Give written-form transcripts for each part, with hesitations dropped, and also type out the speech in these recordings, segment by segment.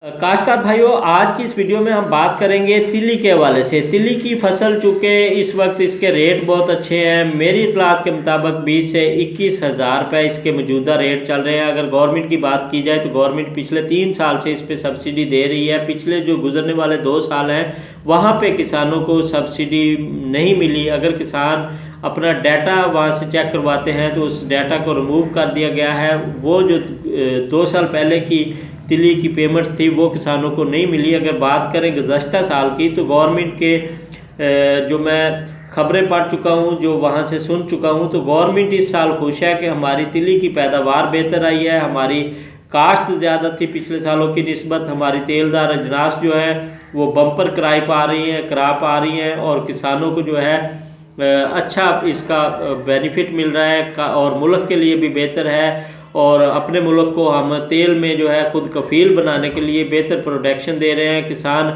काश्तकार भाइयों, आज की इस वीडियो में हम बात करेंगे तिल्ली के हवाले से। तिल्ली की फसल चूँकि इस वक्त इसके रेट बहुत अच्छे हैं। मेरी इतलात के मुताबिक 20 से 21 हज़ार रुपये इसके मौजूदा रेट चल रहे हैं। अगर गवर्नमेंट की बात की जाए तो गवर्नमेंट पिछले 3 साल से इस पर सब्सिडी दे रही है। पिछले जो गुजरने वाले 2 साल हैं वहाँ पे किसानों को सब्सिडी नहीं मिली। अगर किसान अपना डाटा वहाँ से चेक करवाते हैं तो उस डाटा को रिमूव कर दिया गया है। वो जो 2 साल पहले की तिल्ली की पेमेंट्स थी वो किसानों को नहीं मिली। अगर बात करें गुज़श्ता साल की तो गवर्नमेंट के जो मैं खबरें पढ़ चुका हूँ, जो वहाँ से सुन चुका हूँ, तो गवर्नमेंट इस साल खुश है कि हमारी तिल्ली की पैदावार बेहतर आई है। हमारी काश्त ज़्यादा थी पिछले सालों की निस्बत। हमारी तेलदार अजनास जो है वो बम्पर करा पा रही हैं और किसानों को जो है अच्छा इसका बेनिफिट मिल रहा है और मुल्क के लिए भी बेहतर है। और अपने मुल्क को हम तेल में जो है खुद कफ़ील बनाने के लिए बेहतर प्रोडक्शन दे रहे हैं। किसान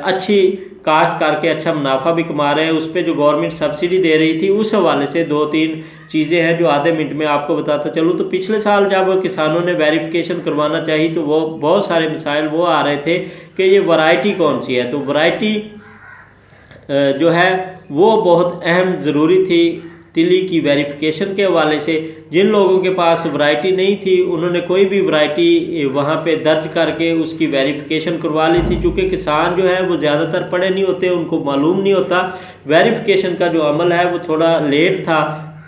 अच्छी काश्त करके अच्छा मुनाफा भी कमा रहे हैं। उस पर जो गवर्नमेंट सब्सिडी दे रही थी उस हवाले से 2-3 चीज़ें हैं जो आधे मिनट में आपको बताता चलूँ। तो पिछले साल जब किसानों ने वेरिफिकेशन करवाना चाहिए तो वो बहुत सारे मिसाइल वो आ रहे थे कि ये वैरायटी कौन सी है। तो वैरायटी जो है वो बहुत अहम ज़रूरी थी तिल्ली की वेरिफिकेशन के हवाले से। जिन लोगों के पास वैरायटी नहीं थी उन्होंने कोई भी वैरायटी वहाँ पे दर्ज करके उसकी वेरिफिकेशन करवा ली थी। चूँकि किसान जो है वो ज़्यादातर पढ़े नहीं होते, उनको मालूम नहीं होता। वेरिफिकेशन का जो अमल है वो थोड़ा लेट था,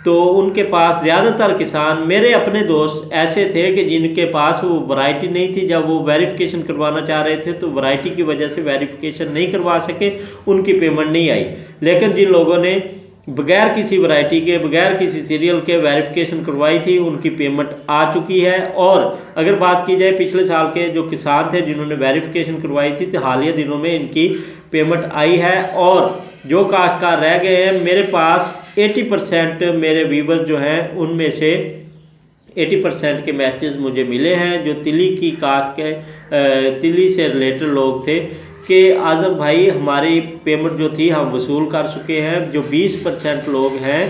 तो उनके पास ज़्यादातर किसान, मेरे अपने दोस्त ऐसे थे कि जिनके पास वो वैरायटी नहीं थी। जब वो वेरिफिकेशन करवाना चाह रहे थे तो वैरायटी की वजह से वेरिफिकेशन नहीं करवा सके, उनकी पेमेंट नहीं आई। लेकिन जिन लोगों ने बगैर किसी वैरायटी के, बगैर किसी सीरियल के वेरिफिकेशन करवाई थी उनकी पेमेंट आ चुकी है। और अगर बात की जाए पिछले साल के जो किसान थे जिन्होंने वेरिफिकेशन करवाई थी तो हालिया दिनों में इनकी पेमेंट आई है। और जो काश्तकार रह गए हैं, मेरे पास 80% मेरे व्यूवर्स जो हैं उनमें से 80% के मैसेज मुझे मिले हैं जो तिल्ली की काश्त के तिल्ली से रिलेटेड लोग थे कि आज़म भाई हमारी पेमेंट जो थी हम वसूल कर चुके हैं। जो 20% लोग हैं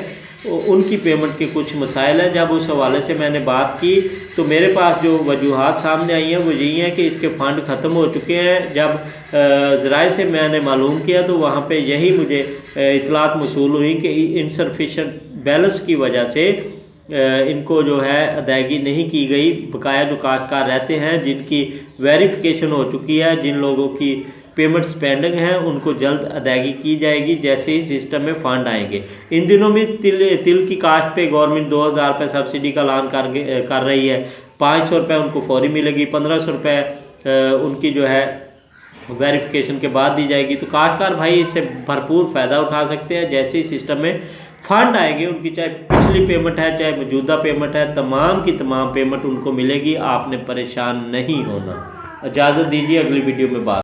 उनकी पेमेंट के कुछ मसाइल हैं। जब उस हवाले से मैंने बात की तो मेरे पास जो वजूहात सामने आई हैं वो यही हैं कि इसके फ़ंड ख़त्म हो चुके हैं। जब ज़राए से मैंने मालूम किया तो वहाँ पे यही मुझे इतलात मसूल हुई कि इनसफिशेंट बैलेंस की वजह से इनको जो है अदायगी नहीं की गई। बकाया जो काश्तकार रहते हैं जिनकी वेरिफिकेशन हो चुकी है, जिन लोगों की पेमेंट पेंडिंग हैं, उनको जल्द अदायगी की जाएगी जैसे ही सिस्टम में फ़ंड आएंगे। इन दिनों भी तिल की काश्त पे गवर्नमेंट 2000 रुपये सब्सिडी का ऐलान कर रही है। 500 रुपये उनको फौरी मिलेगी, 1500 रुपये उनकी जो है वेरिफिकेशन के बाद दी जाएगी। तो काश्तकार भाई इससे भरपूर फ़ायदा उठा सकते हैं। जैसे ही सिस्टम में फ़ंड आएंगे उनकी चाहे पिछली पेमेंट है चाहे मौजूदा पेमेंट है, तमाम की तमाम पेमेंट उनको मिलेगी। आपने परेशान नहीं होना। इजाज़त दीजिए, अगली वीडियो में बात